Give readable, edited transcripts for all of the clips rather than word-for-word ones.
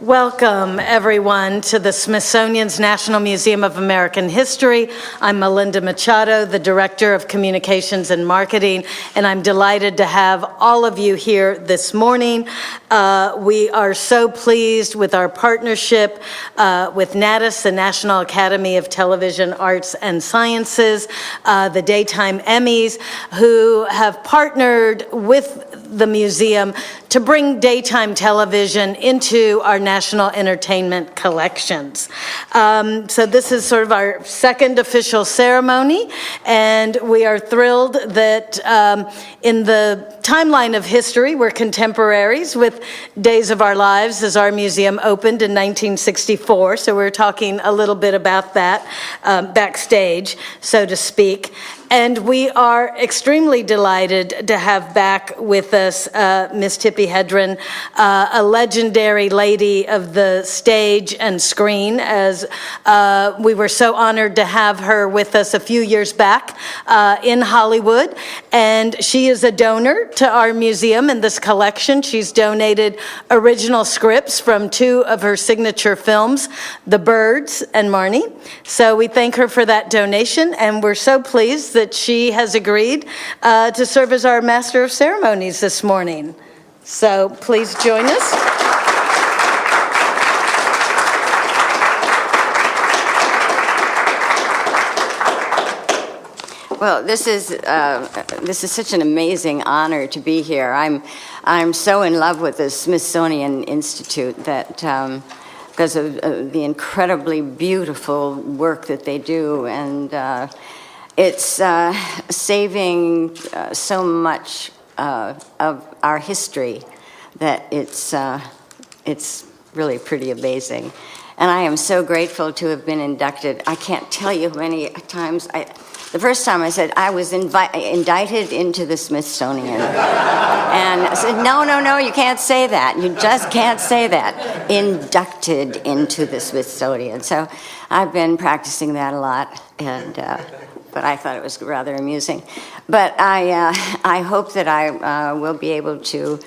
Welcome, everyone, to the Smithsonian's National Museum of American History. I'm Melinda Machado, the Director of Communications and Marketing, and I'm delighted to have all of you here this morning. We are so pleased with our partnership with NATAS, the National Academy of Television Arts and Sciences, the Daytime Emmys, who have partnered with the museum to bring daytime television into our national entertainment collections. So this is sort of our second official ceremony, and we are thrilled that in the timeline of history, we're contemporaries with Days of Our Lives, as our museum opened in 1964. So we're talking a little bit about that backstage, so to speak. And we are extremely delighted to have back with us Miss Tippi Hedren, a legendary lady of the stage and screen, as we were so honored to have her with us a few years back in Hollywood. And she is a donor to our museum and this collection. She's donated original scripts from two of her signature films, The Birds and Marnie. So we thank her for that donation, and we're so pleased that she has agreed to serve as our Master of Ceremonies this morning. So please join us. Well, this is such an amazing honor to be here. I'm so in love with the Smithsonian Institute that because of the incredibly beautiful work that they do, and it's saving so much of our history that it's really pretty amazing. And I am so grateful to have been inducted. I can't tell you how many times the first time I said I was indicted into the Smithsonian. And I said, no, you can't say that. You just can't say that. Inducted into the Smithsonian. So I've been practicing that a lot, and but I thought it was rather amusing. But I hope that I will be able to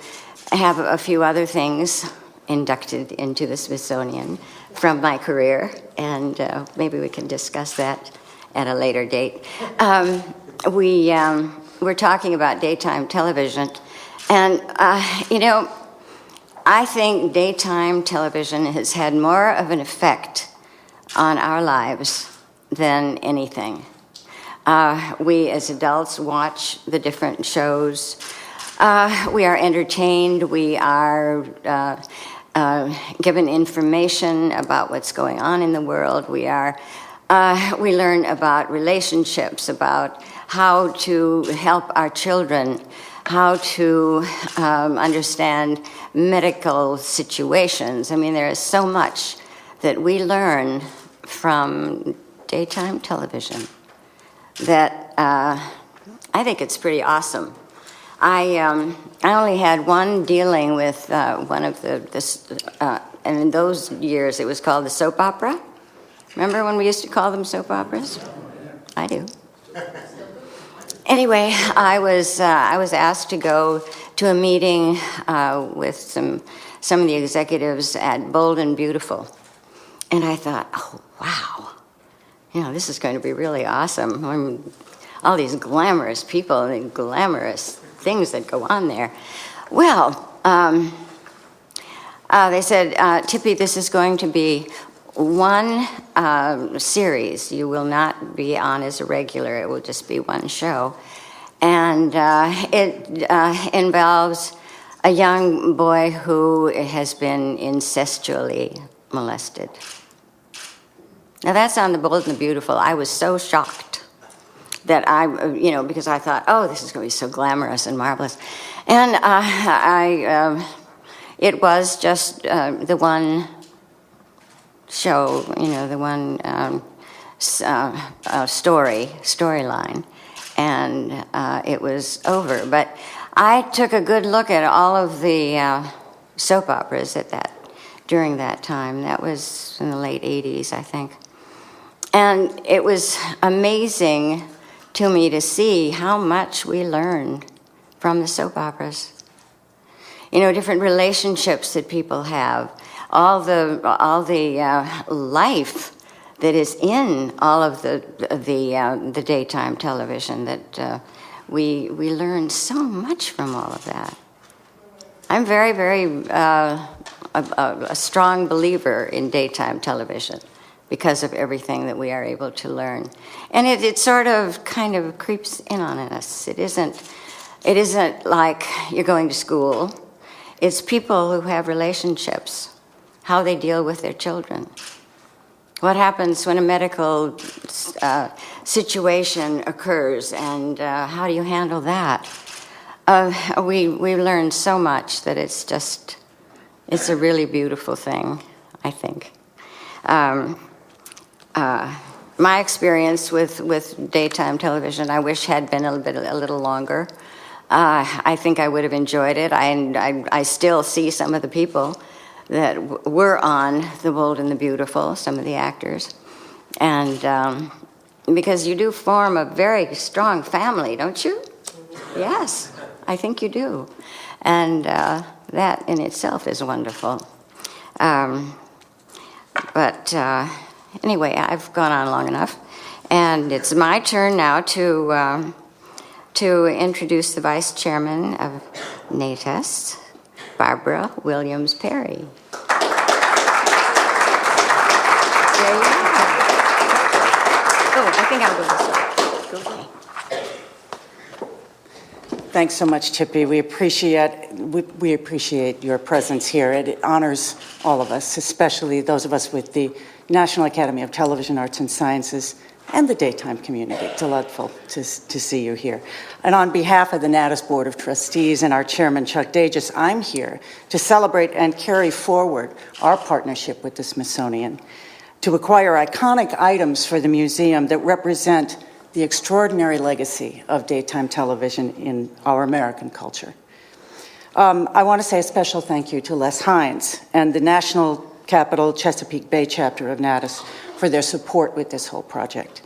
have a few other things inducted into the Smithsonian from my career, and maybe we can discuss that at a later date. We're talking about daytime television, and I think daytime television has had more of an effect on our lives than anything. We as adults watch the different shows. We are entertained. We are given information about what's going on in the world. We learn about relationships, about how to help our children, how to understand medical situations. I mean, there is so much that we learn from daytime television that I think it's pretty awesome. I only had one dealing with one of and in those years it was called the soap opera. Remember when we used to call them soap operas? I do. Anyway, I was asked to go to a meeting with some of the executives at Bold and Beautiful, and I thought, oh wow, this is going to be really awesome. All these glamorous people and glamorous things that go on there. Well, they said, Tippi, this is going to be one series. You will not be on as a regular. It will just be one show. And it involves a young boy who has been incestually molested. Now that's on the Bold and the Beautiful. I was so shocked that because I thought, oh, this is going to be so glamorous and marvelous. And it was just the one show, the one storyline, and it was over. But I took a good look at all of the soap operas during that time. That was in the late 80s, I think. And it was amazing to me to see how much we learned from the soap operas. different relationships that people have, all the life that is in all of the daytime television, that we learn so much from all of that. I'm very, very a strong believer in daytime television because of everything that we are able to learn. And it sort of kind of creeps in on us. It isn't like you're going to school. It's people who have relationships, how they deal with their children. What happens when a medical situation occurs, and how do you handle that? We learned so much that it's a really beautiful thing, I think. My experience with daytime television, I wish had been a little longer. I think I would have enjoyed it. I still see some of the people that were on The Bold and the Beautiful, some of the actors. And because you do form a very strong family, don't you? Yes, I think you do. And that in itself is wonderful. But anyway, I've gone on long enough. And it's my turn now to introduce the Vice Chairman of NATAS, Barbara Williams-Perry. There you are. Oh, I think I'll go this way. Okay. Thanks so much, Tippi. We appreciate your presence here. It honors all of us, especially those of us with the National Academy of Television Arts and Sciences and the daytime community. Delightful to see you here. And on behalf of the NATAS Board of Trustees and our chairman, Chuck Dages, I'm here to celebrate and carry forward our partnership with the Smithsonian to acquire iconic items for the museum that represent the extraordinary legacy of daytime television in our American culture. I want to say a special thank you to Les Hines and the National Capital Chesapeake Bay chapter of NATAS for their support with this whole project.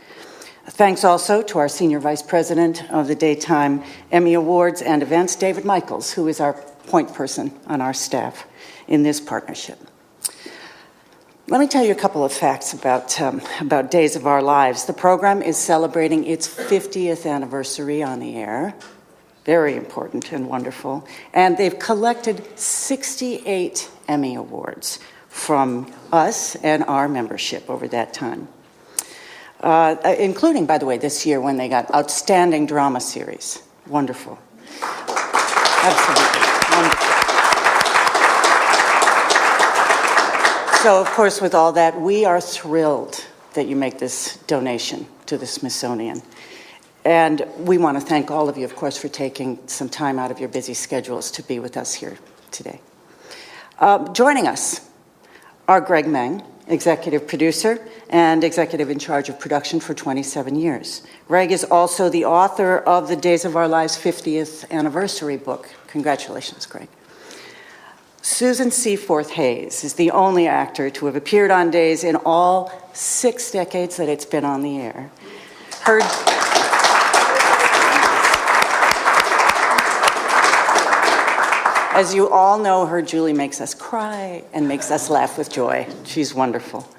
Thanks also to our Senior Vice President of the Daytime Emmy Awards and Events, David Michaels, who is our point person on our staff in this partnership. Let me tell you a couple of facts about Days of Our Lives. The program is celebrating its 50th anniversary on the air. Very important and wonderful. And they've collected 68 Emmy Awards from us and our membership over that time. Including, by the way, this year when they got Outstanding Drama Series. Wonderful. Absolutely wonderful. So, of course, with all that, we are thrilled that you make this donation to the Smithsonian. And we want to thank all of you, of course, for taking some time out of your busy schedules to be with us here today. Joining us are Greg Meng, executive producer and executive in charge of production for 27 years. Greg is also the author of the Days of Our Lives 50th anniversary book. Congratulations, Greg. Susan Seaforth Hayes is the only actor to have appeared on Days in all 6 decades that it's been on the air. As you all know, her Julie makes us cry and makes us laugh with joy. She's wonderful.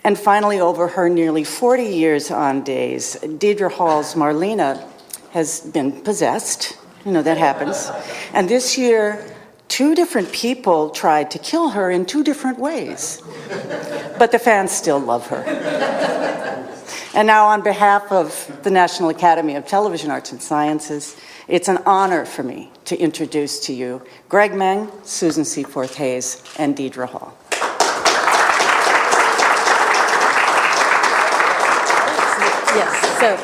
And finally, over her nearly 40 years on Days, Deidre Hall's Marlena has been possessed. You know, that happens. And this year, 2 different people tried to kill her in 2 different ways. But the fans still love her. And now, on behalf of the National Academy of Television Arts and Sciences, it's an honor for me to introduce to you Greg Meng, Susan Seaforth Hayes, and Deidre Hall. Yes, so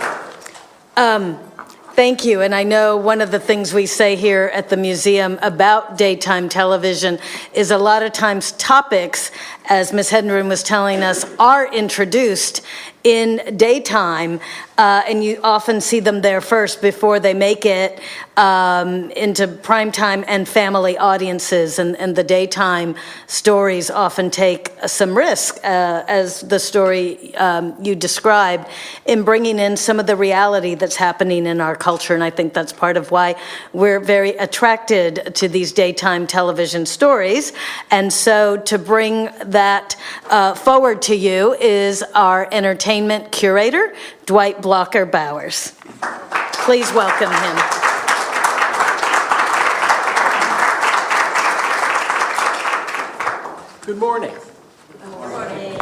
thank you. And I know one of the things we say here at the museum about daytime television is a lot of times topics, as Ms. Hedren was telling us, are introduced in daytime, and you often see them there first before they make it into primetime and family audiences, and the daytime stories often take some risk, as the story you described, in bringing in some of the reality that's happening in our culture, and I think that's part of why we're very attracted to these daytime television stories. And so to bring that forward to you is our entertainment curator, Dwight Blocker Bowers. Please welcome him. Good morning. Good morning.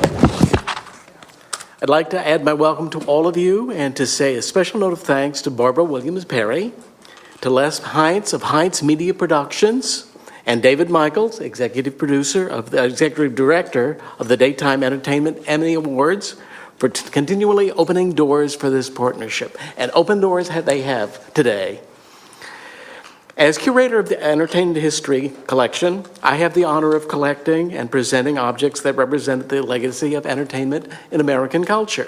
I'd like to add my welcome to all of you and to say a special note of thanks to Barbara Williams-Perry, to Les Heinz of Heinz Media Productions, and David Michaels, executive director of the Daytime Entertainment Emmy Awards, for continually opening doors for this partnership. And open doors they have today. As curator of the Entertainment History Collection, I have the honor of collecting and presenting objects that represent the legacy of entertainment in American culture.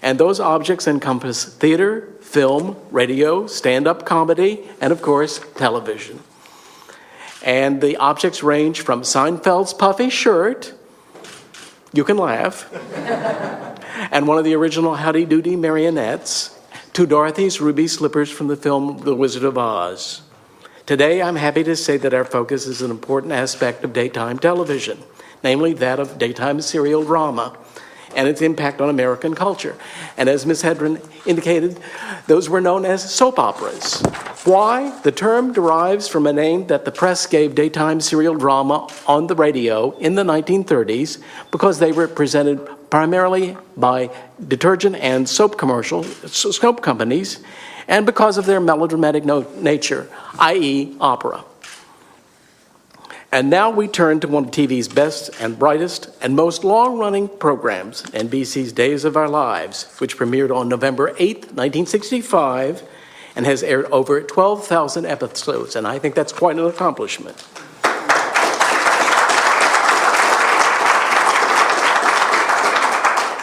And those objects encompass theater, film, radio, stand-up comedy, and of course, television. And the objects range from Seinfeld's puffy shirt, you can laugh, and one of the original Howdy Doody marionettes, to Dorothy's ruby slippers from the film The Wizard of Oz. Today, I'm happy to say that our focus is an important aspect of daytime television, namely that of daytime serial drama and its impact on American culture. And as Ms. Hedren indicated, those were known as soap operas. Why? The term derives from a name that the press gave daytime serial drama on the radio in the 1930s because they were presented primarily by detergent and soap companies, and because of their melodramatic nature, i.e. opera. And now we turn to one of TV's best and brightest and most long-running programs, NBC's Days of Our Lives, which premiered on November 8th, 1965, and has aired over 12,000 episodes, and I think that's quite an accomplishment.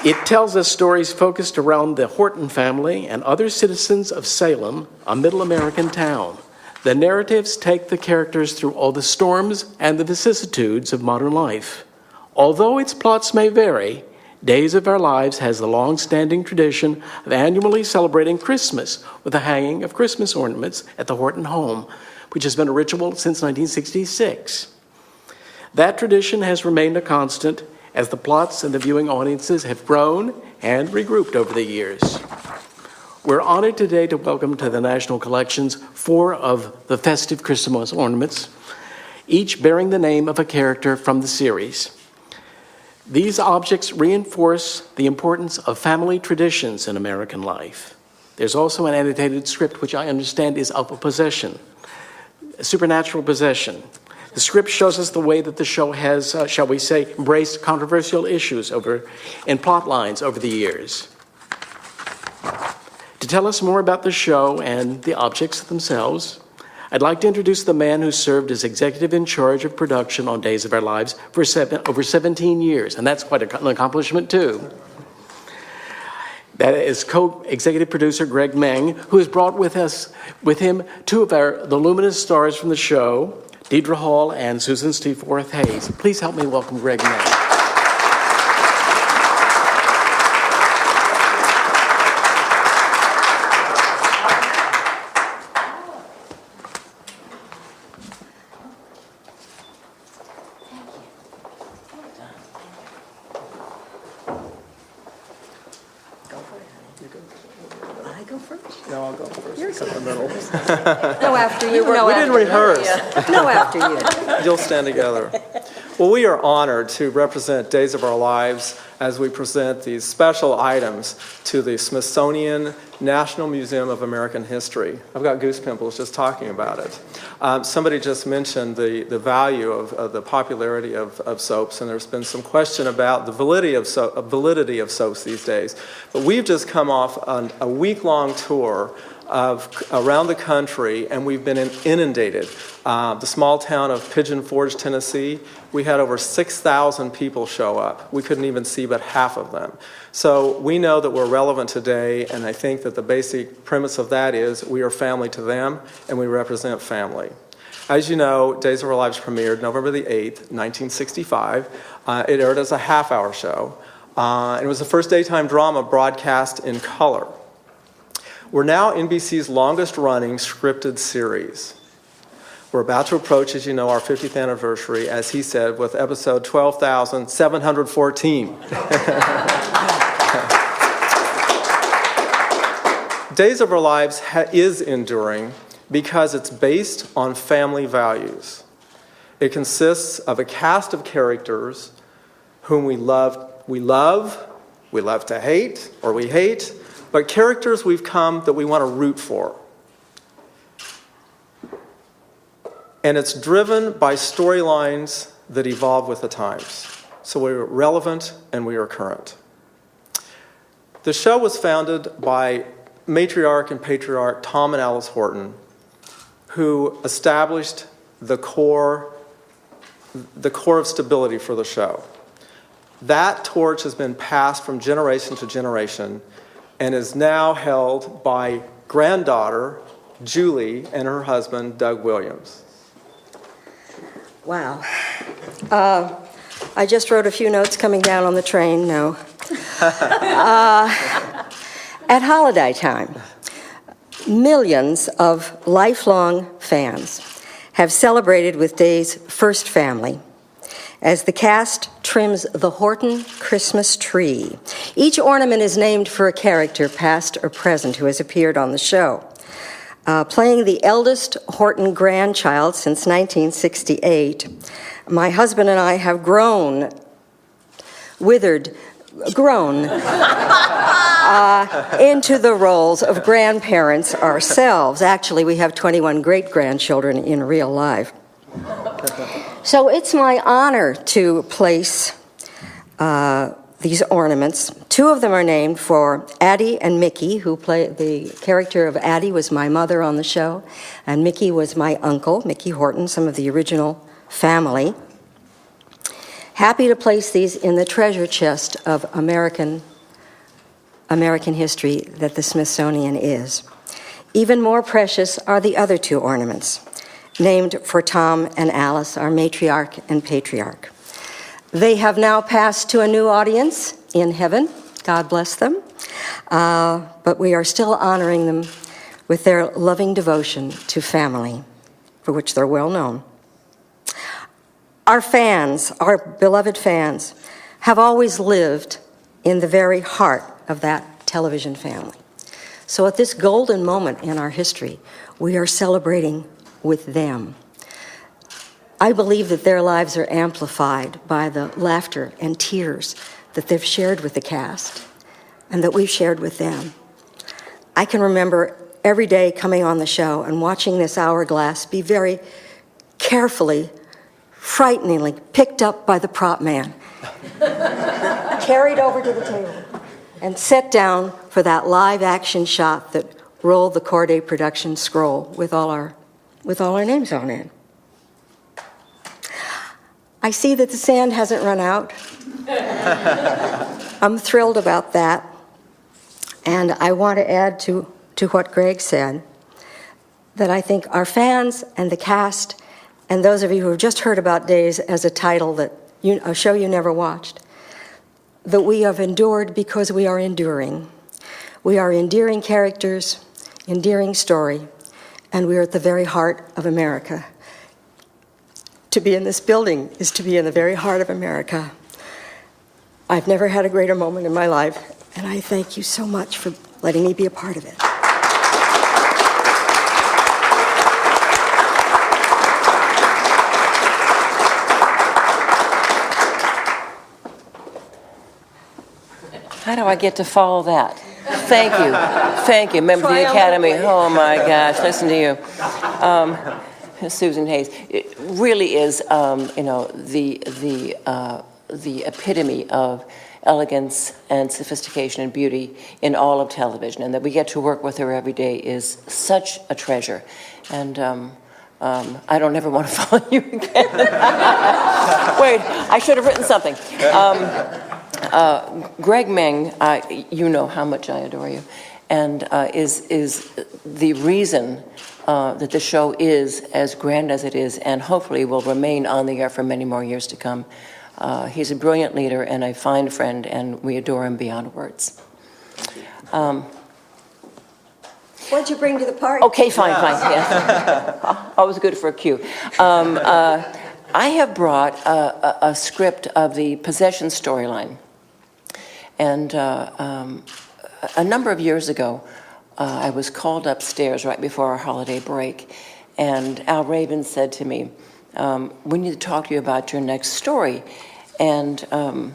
It tells us stories focused around the Horton family and other citizens of Salem, a middle American town. The narratives take the characters through all the storms and the vicissitudes of modern life. Although its plots may vary, Days of Our Lives has the long-standing tradition of annually celebrating Christmas with the hanging of Christmas ornaments at the Horton home, which has been a ritual since 1966. That tradition has remained a constant as the plots and the viewing audiences have grown and regrouped over the years. We're honored today to welcome to the National Collections 4 of the festive Christmas ornaments, each bearing the name of a character from the series. These objects reinforce the importance of family traditions in American life. There's also an annotated script, which I understand is of a possession, a supernatural possession. The script shows us the way that the show has, shall we say, embraced controversial issues in plot lines over the years. To tell us more about the show and the objects themselves, I'd like to introduce the man who served as executive in charge of production on Days of Our Lives for over 17 years, and that's quite an accomplishment too. That is co-executive producer Greg Meng, who has brought with him two of the luminous stars from the show, Deidre Hall and Susan Steeforth Hayes. Please help me welcome Greg Meng. I go first? No, I'll go first. You're in the middle. No, after you. We didn't rehearse. No, after you. You'll stand together. Well, we are honored to represent Days of Our Lives as we present these special items to the Smithsonian National Museum of American History. I've got goose pimples just talking about it. Somebody just mentioned the value of the popularity of soaps, and there's been some question about the validity of soaps these days. But we've just come off a week-long tour around the country, and we've been inundated. The small town of Pigeon Forge, Tennessee, we had over 6,000 people show up. We couldn't even see but half of them. So we know that we're relevant today, and I think that the basic premise of that is we are family to them, and we represent family. As you know, Days of Our Lives premiered November the 8th, 1965. It aired as a half-hour show. And it was the first daytime drama broadcast in color. We're now NBC's longest-running scripted series. We're about to approach, as you know, our 50th anniversary, as he said, with episode 12,714. Days of Our Lives is enduring because it's based on family values. It consists of a cast of characters whom we love to hate, or we hate, but characters that we want to root for. And it's driven by storylines that evolve with the times. So we're relevant and we are current. The show was founded by matriarch and patriarch Tom and Alice Horton, who established the core of stability for the show. That torch has been passed from generation to generation and is now held by granddaughter Julie and her husband Doug Williams. Wow. I just wrote a few notes coming down on the train, no. At holiday time, millions of lifelong fans have celebrated with Day's first family as the cast trims the Horton Christmas tree. Each ornament is named for a character, past or present, who has appeared on the show. Playing the eldest Horton grandchild since 1968, my husband and I have grown into the roles of grandparents ourselves. Actually, we have 21 great-grandchildren in real life. So it's my honor to place these ornaments. Two of them are named for Addie and Mickey, who play the character of Addie was my mother on the show, and Mickey was my uncle, Mickey Horton, some of the original family. Happy to place these in the treasure chest of American history that the Smithsonian is. Even more precious are the other two ornaments, named for Tom and Alice, our matriarch and patriarch. They have now passed to a new audience in heaven. God bless them. But we are still honoring them with their loving devotion to family, for which they're well known. Our fans, our beloved fans, have always lived in the very heart of that television family. So at this golden moment in our history, we are celebrating with them. I believe that their lives are amplified by the laughter and tears that they've shared with the cast and that we've shared with them. I can remember every day coming on the show and watching this hourglass be very carefully, frighteningly picked up by the prop man, carried over to the table, and set down for that live action shot that rolled the Corday production scroll with all our names on it. I see that the sand hasn't run out. I'm thrilled about that. And I want to add to what Greg said, that I think our fans and the cast, and those of you who have just heard about Days as a title a show you never watched, that we have endured because we are enduring. We are endearing characters, endearing story, and we are at the very heart of America. To be in this building is to be in the very heart of America. I've never had a greater moment in my life, and I thank you so much for letting me be a part of it. How do I get to follow that? Thank you. Thank you, member of the Academy. Oh my gosh, listen to you. Susan Hayes. It really is, the epitome of elegance and sophistication and beauty in all of television, and that we get to work with her every day is such a treasure. And I don't ever want to follow you again. Wait, I should have written something. Greg Meng, you know how much I adore you, and is the reason that the show is as grand as it is, and hopefully will remain on the air for many more years to come. He's a brilliant leader and a fine friend, and we adore him beyond words. What'd you bring to the party? Okay, fine. Yeah. Always good for a cue. I have brought a script of the possession storyline. And a number of years ago, I was called upstairs right before our holiday break, and Al Rabin said to me, we need to talk to you about your next story. And it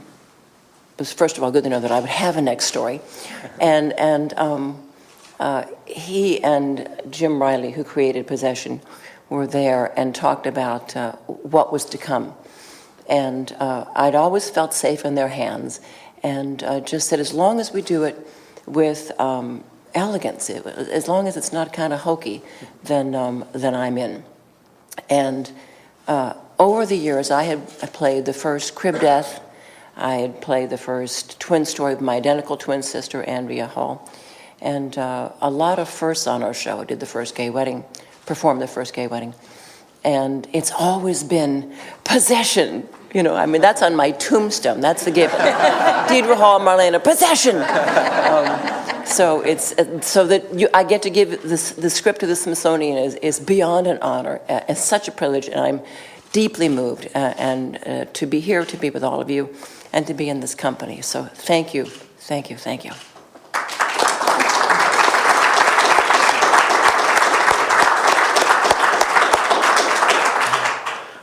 was, first of all, good to know that I would have a next story. And he and Jim Riley, who created Possession, were there and talked about what was to come. And I'd always felt safe in their hands, and just said, as long as we do it with elegance, as long as it's not kind of hokey, then I'm in. And over the years, I played the first Crib Death. I had played the first twin story of my identical twin sister, Andrea Hall. And a lot of firsts on our show. I did the first gay wedding, performed the first gay wedding. And it's always been possession. You know, I mean, that's on my tombstone. That's the given. Deidre Hall, Marlena, possession. So it's so that I get to give the script to the Smithsonian is beyond an honor. It's such a privilege, and I'm deeply moved and to be here, to be with all of you, and to be in this company. So thank you, thank you, thank you.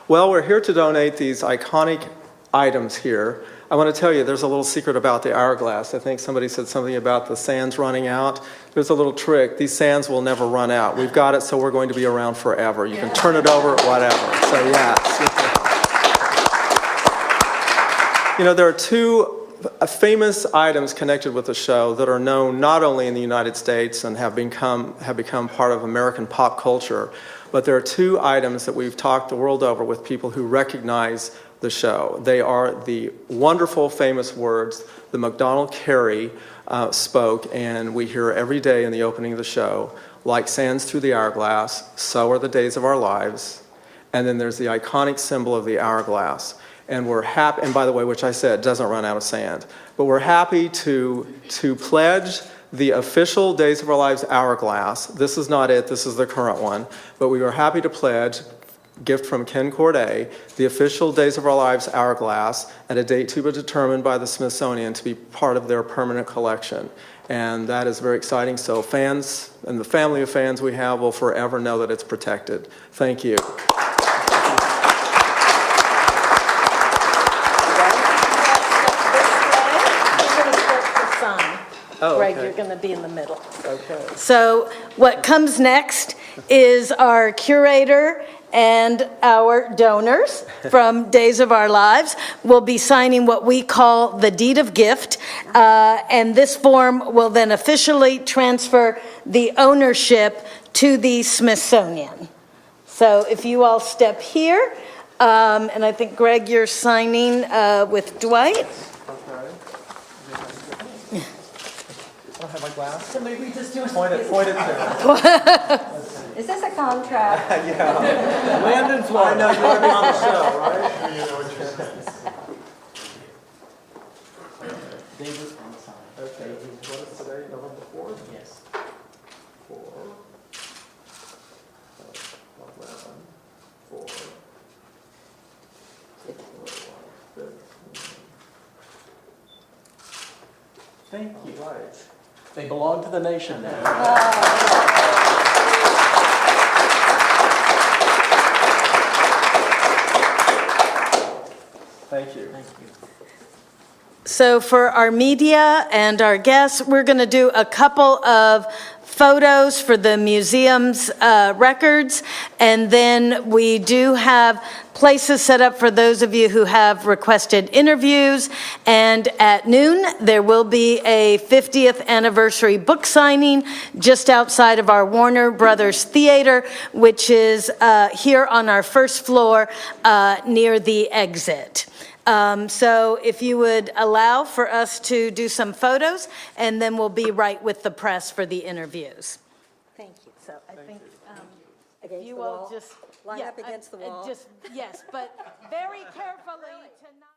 Well, we're here to donate these iconic items here. I want to tell you, there's a little secret about the hourglass. I think somebody said something about the sands running out. There's a little trick. These sands will never run out. We've got it, so we're going to be around forever. You can turn it over, whatever. So, yes. You know, there are two famous items connected with the show that are known not only in the United States and have become part of American pop culture, but there are two items that we've talked the world over with people who recognize the show. They are the wonderful, famous words that MacDonald Carey spoke, and we hear every day in the opening of the show, like sands through the hourglass, so are the days of our lives. And then there's the iconic symbol of the hourglass. And we're happy, and by the way, which I said, doesn't run out of sand. But we're happy to pledge the official Days of Our Lives hourglass. This is not it, this is the current one. But we are happy to pledge, gift from Ken Corday, the official Days of Our Lives hourglass at a date to be determined by the Smithsonian to be part of their permanent collection. And that is very exciting. So fans and the family of fans we have will forever know that it's protected. Thank you. Oh, Greg, you're going to be in the middle. Okay. So what comes next is our curator and our donors from Days of Our Lives will be signing what we call the deed of gift, and this form will then officially transfer the ownership to the Smithsonian. So if you all step here, and I think, Greg, you're signing with Dwight. I have my glass. So maybe just do Point it to him. Is this a contract? Yeah. Landon, Florida. I know you want to be on the show, right? Okay. What is today? November 4th? Yes. 4. 11. 4. 6. Thank you. Right. They belong to the nation now. Thank you. Thank you. So for our media and our guests, we're going to do a couple of photos for the museum's records, and then we do have places set up for those of you who have requested interviews, and at noon there will be a 50th anniversary book signing just outside of our Warner Brothers Theater, which is here on our first floor near the exit. So if you would allow for us to do some photos, and then we'll be right with the press for the interviews. Thank you. So I think if Against you the will wall. just. Line up against the wall. Yes, but very carefully to not.